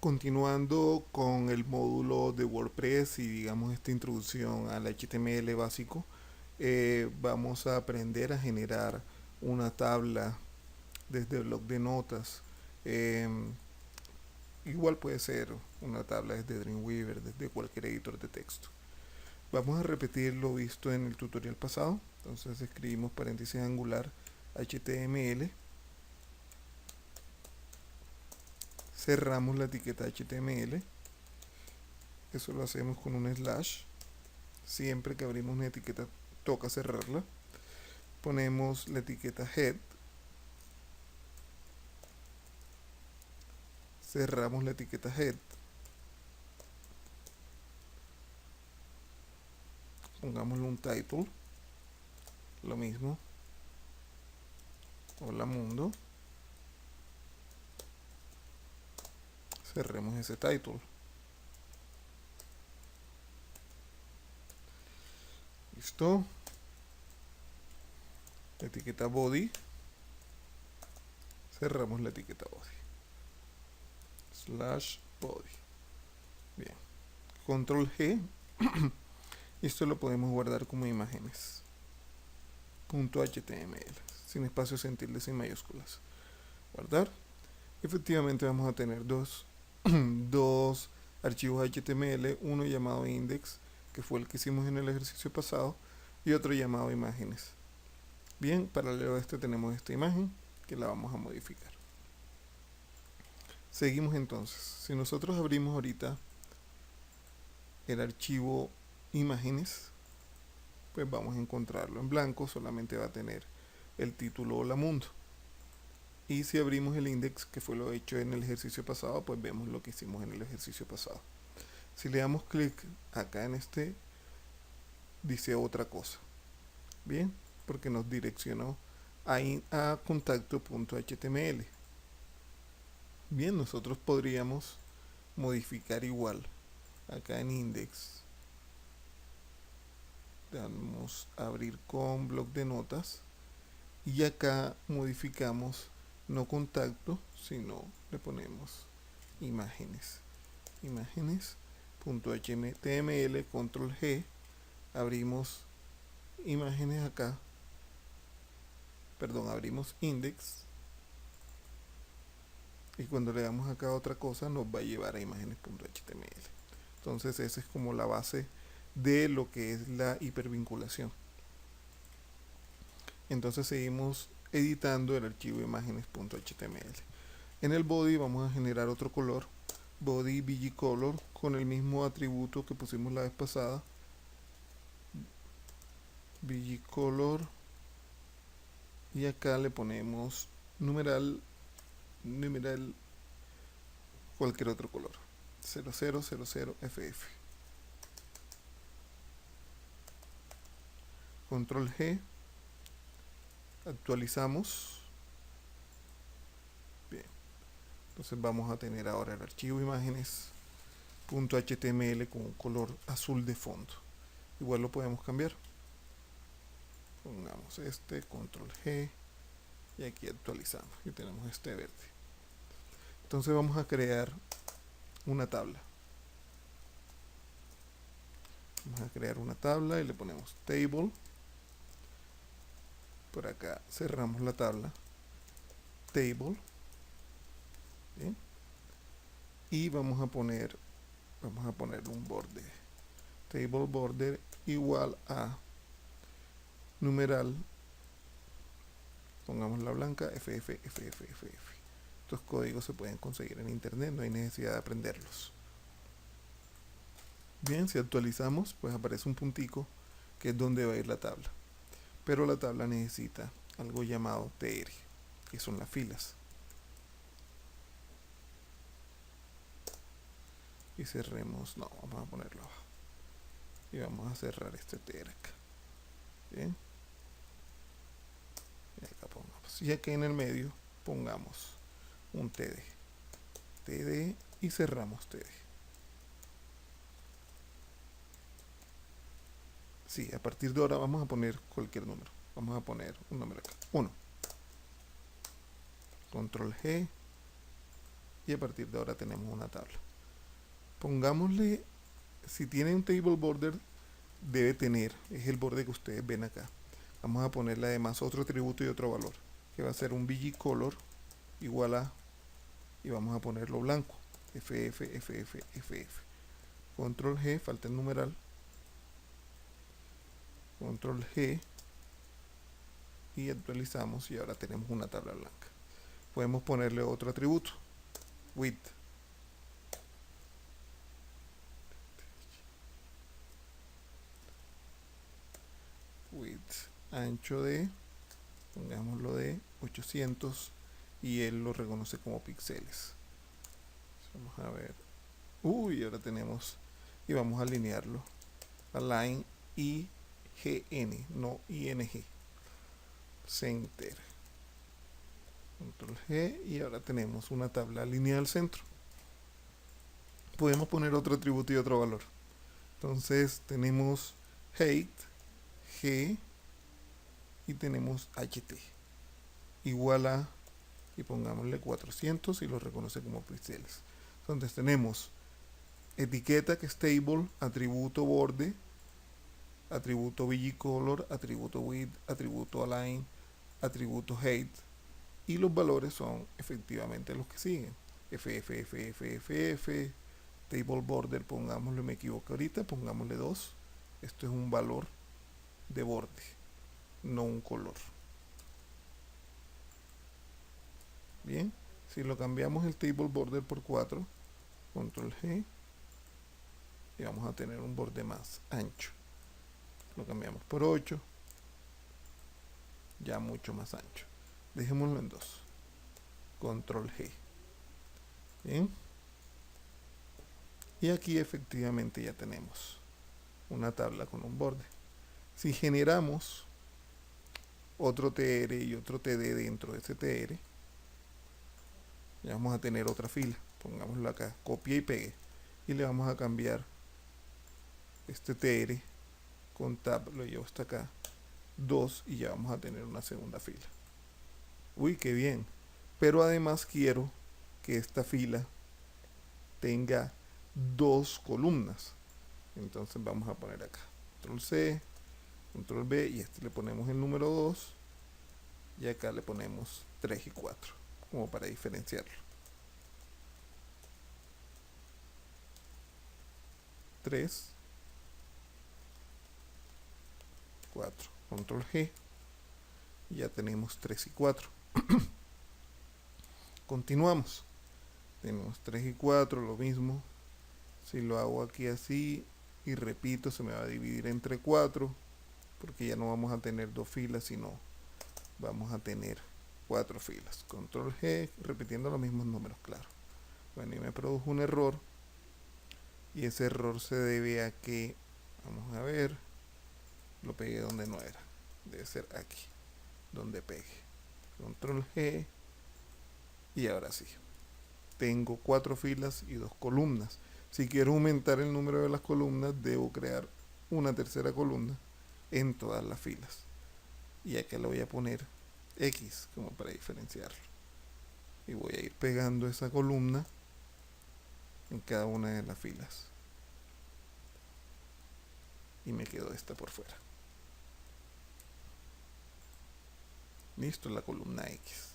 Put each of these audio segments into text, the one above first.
Continuando con el módulo de WordPress y digamos esta introducción al HTML básico, vamos a aprender a generar una tabla desde blog de notas. Eh, Igual puede ser una tabla desde Dreamweaver, desde cualquier editor de texto. Vamos a repetir lo visto en el tutorial pasado. Entonces escribimos paréntesis angular HTML, cerramos la etiqueta HTML. Eso lo hacemos con un slash. Siempre que abrimos una etiqueta toca cerrarla. Ponemos la etiqueta head, cerramos la etiqueta head, pongámosle un title, lo mismo, hola mundo, cerremos ese title. Listo. La etiqueta body, cerramos la etiqueta body, slash body. Bien, control G. Esto lo podemos guardar como imágenes .html, sin espacios, sin tildes, sin mayúsculas. Guardar. Efectivamente vamos a tener dos archivos HTML, uno llamado index, que fue el que hicimos en el ejercicio pasado, y otro llamado imágenes. Bien, paralelo a este tenemos esta imagen que la vamos a modificar. Seguimos entonces. Si nosotros abrimos ahorita el archivo imágenes, pues vamos a encontrarlo en blanco, solamente va a tener el título Hola Mundo. Y si abrimos el index, que fue lo hecho en el ejercicio pasado, pues vemos lo que hicimos en el ejercicio pasado. Si le damos clic acá en este, dice otra cosa. Bien, porque nos direccionó a contacto.html. Bien, nosotros podríamos modificar igual. Acá en index, damos a abrir con bloc de notas. Y acá modificamos no contacto, sino le ponemos imágenes. Imágenes.html, control G, abrimos imágenes acá, perdón, abrimos index, y cuando le damos acá otra cosa nos va a llevar a imágenes.html. Entonces esa es como la base de lo que es la hipervinculación. Entonces seguimos editando el archivo imágenes.html. En el body vamos a generar otro color, body BGColor, con el mismo atributo que pusimos la vez pasada, BGColor, y acá le ponemos numeral cualquier otro color, 0000FF. Control G, actualizamos. Bien, entonces vamos a tener ahora el archivo imágenes.html con un color azul de fondo. Igual lo podemos cambiar. Pongamos este, control G, y aquí actualizamos y tenemos este verde. Entonces vamos a crear una tabla. Vamos a crear una tabla y le ponemos table. Por acá cerramos la tabla, table. ¿Bien? Y vamos a poner un borde, table border igual a numeral, pongamos la blanca, FF. Estos códigos se pueden conseguir en internet, no hay necesidad de aprenderlos. Bien, si actualizamos, pues aparece un puntico que es donde va a ir la tabla. Pero la tabla necesita algo llamado TR, que son las filas. Y cerremos, no, vamos a ponerlo abajo. Y vamos a cerrar este TR acá. Bien. Y acá pongamos. Y aquí en el medio pongamos un TD y cerramos TD. Sí, a partir de ahora vamos a poner cualquier número. Vamos a poner un número acá, 1. Control G, y a partir de ahora tenemos una tabla. Pongámosle, si tiene un table border, debe tener, es el borde que ustedes ven acá. Vamos a ponerle además otro atributo y otro valor, que va a ser un bgcolor igual a, y vamos a ponerlo blanco, ff. Control G, falta el numeral, control G, y actualizamos y ahora tenemos una tabla blanca. Podemos ponerle otro atributo, width, ancho de, pongámoslo de 800, y él lo reconoce como píxeles. Vamos a ver, ahora tenemos, y vamos a alinearlo, align IGN, no ING, center, control G, y ahora tenemos una tabla alineada al centro. Podemos poner otro atributo y otro valor. Entonces tenemos height, G, y tenemos HT igual a, y pongámosle 400 y lo reconoce como píxeles. Entonces tenemos etiqueta que es table, atributo borde, atributo bgcolor, atributo width, atributo align, atributo height, y los valores son efectivamente los que siguen, ff, table border, pongámosle, me equivoco ahorita, pongámosle 2, esto es un valor de borde, no un color. Bien, si lo cambiamos el table border por 4, control G, y vamos a tener un borde más ancho. Lo cambiamos por 8, ya mucho más ancho. Dejémoslo en 2, control G. Bien, y aquí efectivamente ya tenemos una tabla con un borde. Si generamos otro TR y otro TD dentro de ese TR, ya vamos a tener otra fila. Pongámoslo acá, copia y pegue, y le vamos a cambiar este TR con tab, lo llevo hasta acá, 2, y ya vamos a tener una segunda fila. Uy, qué bien. Pero además quiero que esta fila tenga 2 columnas. Entonces vamos a poner acá control C, control B, y este le ponemos el número 2, y acá le ponemos 3 y 4 como para diferenciarlo. 3, 4, control G, y ya tenemos 3 y 4. Continuamos, tenemos 3 y 4, lo mismo. Si lo hago aquí así y repito, se me va a dividir entre 4, porque ya no vamos a tener 2 filas, sino vamos a tener 4 filas. Control G, repitiendo los mismos números, claro. Bueno, y me produjo un error, y ese error se debe a que, vamos a ver, lo pegué donde no era, debe ser aquí donde pegue. Control G, y ahora sí, tengo 4 filas y 2 columnas. Si quiero aumentar el número de las columnas, debo crear una tercera columna en todas las filas, y acá le voy a poner X como para diferenciarlo, y voy a ir pegando esa columna en cada una de las filas, y me quedó esta por fuera. Listo, la columna X.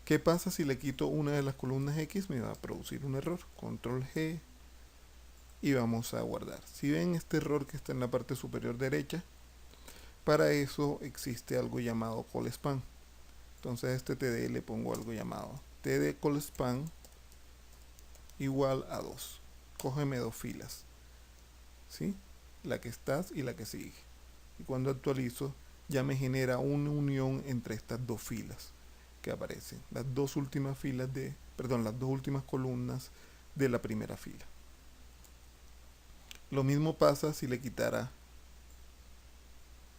¿Qué pasa si le quito una de las columnas X? Me va a producir un error. Control G, y vamos a guardar. Si ven este error que está en la parte superior derecha, para eso existe algo llamado callSpan. Entonces a este TD le pongo algo llamado TD callSpan igual a 2. Cógeme 2 filas, ¿sí? La que estás y la que sigue. Y cuando actualizo, ya me genera una unión entre estas 2 filas que aparecen. Las 2 últimas filas de, perdón, las 2 últimas columnas de la primera fila. Lo mismo pasa si le quitara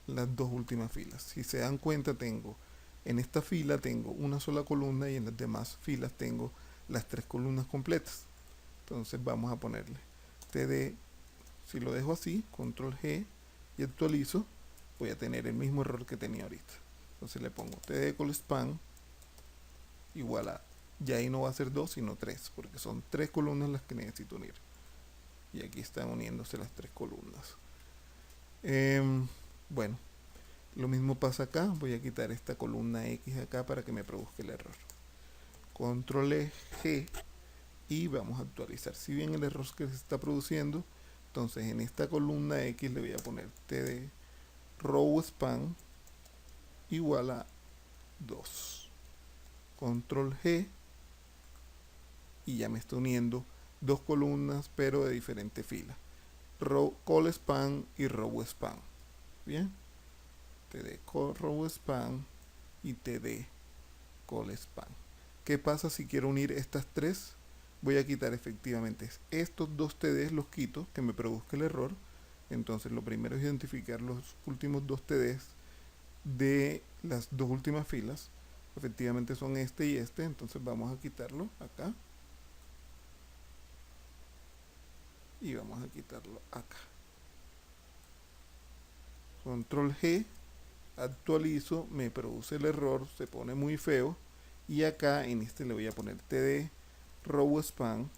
las 2 últimas filas. Si se dan cuenta, tengo en esta fila tengo una sola columna, y en las demás filas tengo las 3 columnas completas. Entonces vamos a ponerle TD, si lo dejo así, control G, y actualizo, voy a tener el mismo error que tenía ahorita. Entonces le pongo TD callSpan igual a ya ahí no va a ser 2 sino 3, porque son 3 columnas las que necesito unir. Y aquí están uniéndose las 3 columnas. Bueno, lo mismo pasa acá. Voy a quitar esta columna X acá para que me produzca el error. Control G y vamos a actualizar. Si bien el error que se está produciendo, entonces en esta columna X le voy a poner td row span igual a 2. Control G y ya me está uniendo 2 columnas pero de diferente fila. Call span y row span. Bien, td row span y td call span. ¿Qué pasa si quiero unir estas 3? Voy a quitar efectivamente estos 2 TDs, los quito, que me produzca el error. Entonces lo primero es identificar los últimos 2 TDs de las 2 últimas filas. Efectivamente son este y este, entonces vamos a quitarlo acá. Y vamos a quitarlo acá. Control G, actualizo, me produce el error, se pone muy feo. Y acá en este le voy a poner td row span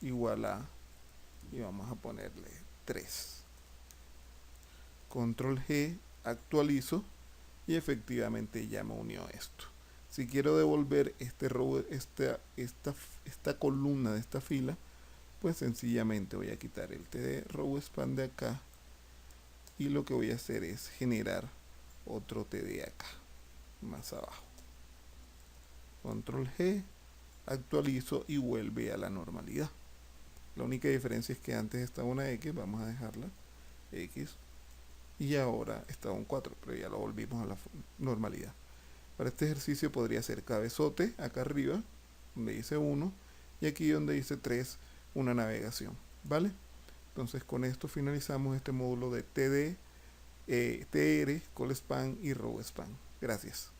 igual a, y vamos a ponerle 3. Control G, actualizo y efectivamente ya me unió esto. Si quiero devolver esta columna de esta fila, pues sencillamente voy a quitar el td row span de acá y lo que voy a hacer es generar otro td acá más abajo. Control G, actualizo y vuelve a la normalidad. La única diferencia es que antes estaba una X, vamos a dejarla X, y ahora está un 4, pero ya lo volvimos a la normalidad. Para este ejercicio podría ser cabezote acá arriba, donde dice 1, y aquí donde dice 3, una navegación, ¿vale? Entonces con esto finalizamos este módulo de TD, TR, call span y row span. Gracias.